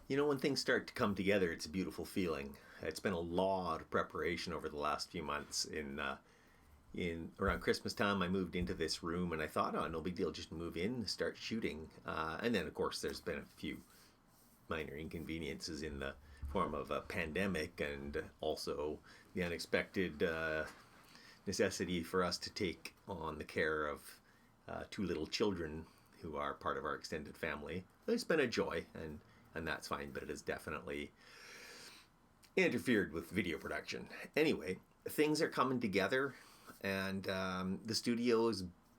You know, when things start to come together, it's a beautiful feeling. It's been a lot of preparation over the last few months. In around Christmas time, I moved into this room, and I thought, oh, no big deal, just move in, start shooting. And then, of course, there's been a few minor inconveniences in the form of a pandemic, and also the unexpected necessity for us to take on the care of two little children who are part of our extended family. It's been a joy, and that's fine, but it has definitely interfered with video production. Anyway, things are coming together, and the studio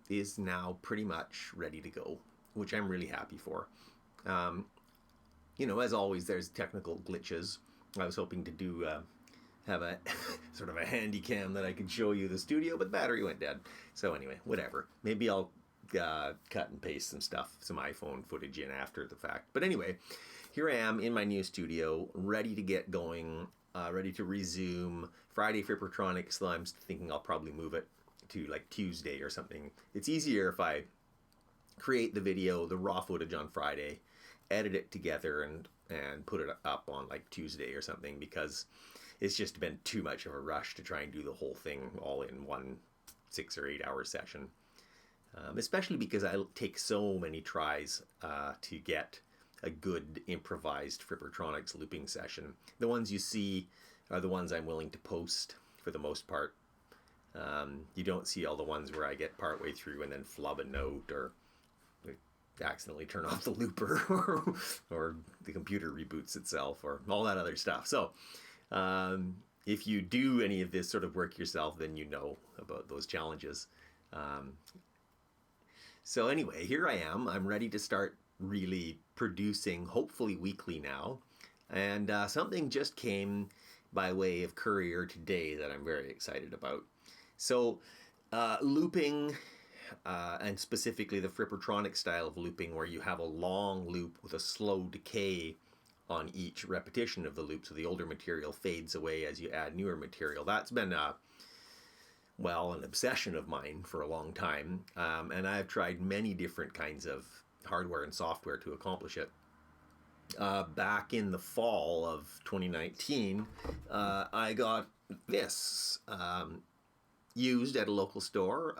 is now pretty much ready to go, which I'm really happy for. As always, there's technical glitches. I was hoping to have a sort of a handy cam that I could show you the studio, but the battery went dead. So anyway, whatever. Maybe I'll cut and paste some stuff, some iPhone footage in after the fact. But anyway, here I am in my new studio, ready to get going, ready to resume. Friday frippertronics, though I'm thinking I'll probably move it to like Tuesday or something. It's easier if I create the video, the raw footage on Friday, edit it together and put it up on like Tuesday or something, because it's just been too much of a rush to try and do the whole thing all in one 6 or 8 hour session. Especially because I take so many tries to get a good improvised frippertronics looping session. The ones you see are the ones I'm willing to post for the most part. You don't see all the ones where I get partway through and then flub a note, or accidentally turn off the looper, or the computer reboots itself, or all that other stuff. So if you do any of this sort of work yourself, then you know about those challenges. So anyway, here I am. I'm ready to start really producing, hopefully weekly now. And something just came by way of courier today that I'm very excited about. So looping, and specifically the frippertronic style of looping, where you have a long loop with a slow decay on each repetition of the loop, so the older material fades away as you add newer material. That's been an obsession of mine for a long time, and I've tried many different kinds of hardware and software to accomplish it. Back in the fall of 2019, I got this used at a local store,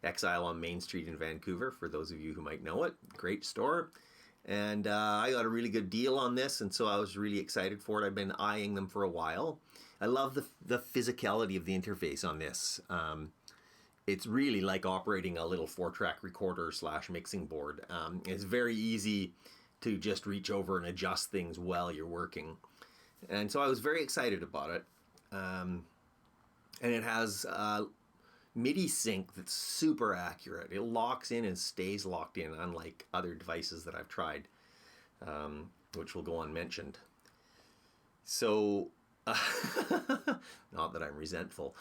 Exile on Main Street in Vancouver, for those of you who might know it. Great store. And I got a really good deal on this, and so I was really excited for it. I've been eyeing them for a while. I love the physicality of the interface on this. It's really like operating a little 4-track recorder / mixing board. It's very easy to just reach over and adjust things while you're working. And so I was very excited about it. And it has MIDI sync that's super accurate. It locks in and stays locked in, unlike other devices that I've tried, which will go unmentioned. So, not that I'm resentful.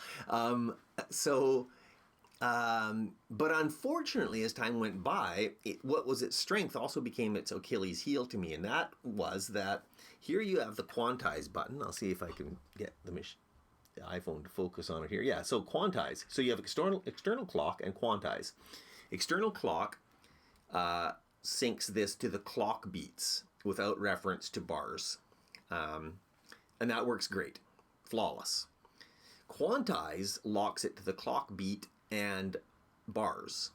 But unfortunately, as time went by, what was its strength also became its Achilles heel to me, and that was that here you have the quantize button. I'll see if I can get the iPhone to focus on it here. Yeah, so quantize. So you have external clock and quantize. External clock syncs this to the clock beats without reference to bars. And that works great. Flawless. Quantize locks it to the clock beat and bars,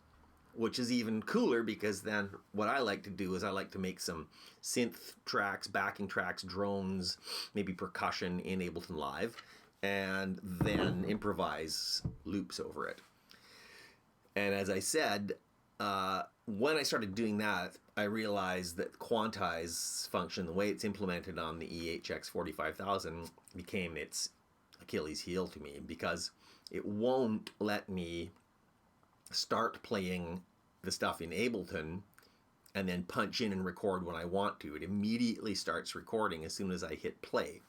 which is even cooler, because then what I like to do is I like to make some synth tracks, backing tracks, drones, maybe percussion in Ableton Live, and then improvise loops over it. And as I said, when I started doing that, I realized that quantize function, the way it's implemented on the EHX 45000, became its Achilles heel to me, because it won't let me start playing the stuff in Ableton and then punch in and record when I want to. It immediately starts recording as soon as I hit play.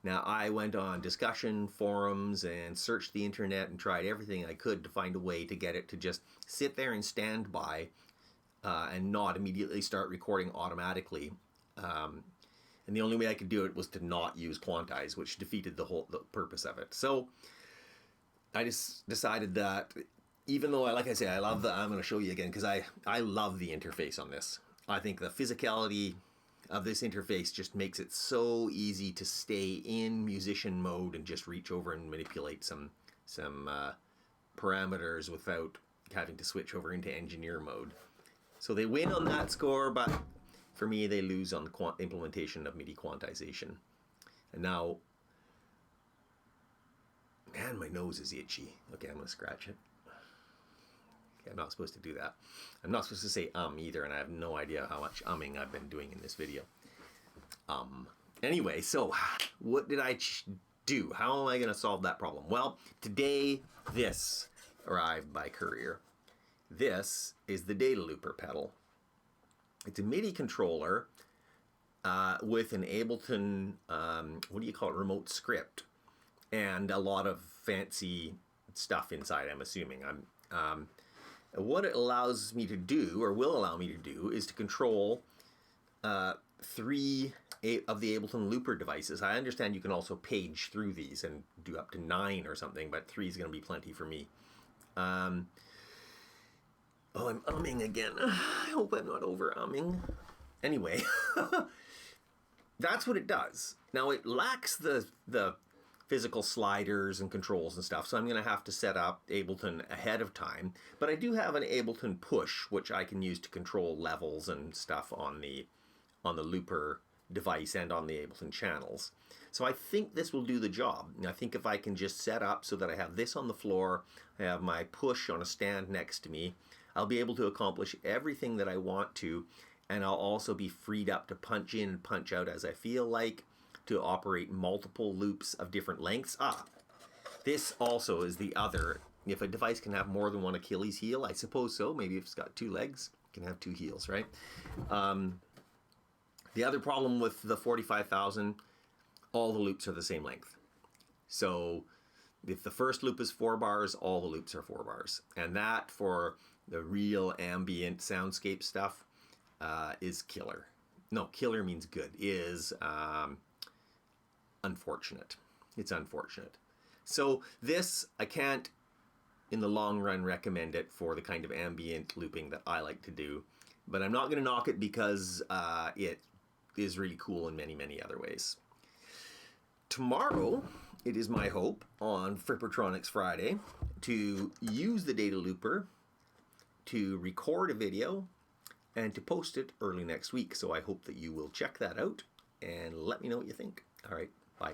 Now, I went on discussion forums and searched the internet and tried everything I could to find a way to get it to just sit there and stand by and not immediately start recording automatically. And the only way I could do it was to not use quantize, which defeated the purpose of it. So I just decided that, even though, like I say, I'm going to show you again, because I love the interface on this. I think the physicality of this interface just makes it so easy to stay in musician mode and just reach over and manipulate some parameters without having to switch over into engineer mode. So they win on that score, but for me they lose on the implementation of MIDI quantization. And now, man, my nose is itchy. Okay, I'm gonna scratch it. Okay, I'm not supposed to do that. I'm not supposed to say either, and I have no idea how much umming I've been doing in this video. Anyway, so what did I do? How am I gonna solve that problem? Well, today this arrived by courier. This is the Datalooper pedal. It's a MIDI controller with an Ableton, what do you call it, remote script, and a lot of fancy stuff inside, I'm assuming. What it allows me to do, or will allow me to do, is to control 3 of the Ableton Looper devices. I understand you can also page through these and do up to 9 or something, but 3 is going to be plenty for me. Oh, I'm umming again. I hope I'm not over umming. Anyway, that's what it does. Now, it lacks the physical sliders and controls and stuff, so I'm going to have to set up Ableton ahead of time. But I do have an Ableton push, which I can use to control levels and stuff on the Looper device and on the Ableton channels. So I think this will do the job. And I think if I can just set up so that I have this on the floor, I have my push on a stand next to me, I'll be able to accomplish everything that I want to, and I'll also be freed up to punch in and punch out as I feel like, to operate multiple loops of different lengths. This also is the other. If a device can have more than one Achilles heel, I suppose so. Maybe if it's got 2 legs, it can have 2 heels, right? The other problem with the 45,000, all the loops are the same length. So if the first loop is 4 bars, all the loops are 4 bars. And that, for the real ambient soundscape stuff, is killer. No, killer means good. Is unfortunate. It's unfortunate. So this, I can't, in the long run, recommend it for the kind of ambient looping that I like to do. But I'm not going to knock it because it is really cool in many, many other ways. Tomorrow, it is my hope, on Frippertronics Friday, to use the Datalooper to record a video and to post it early next week. So I hope that you will check that out and let me know what you think. All right, bye.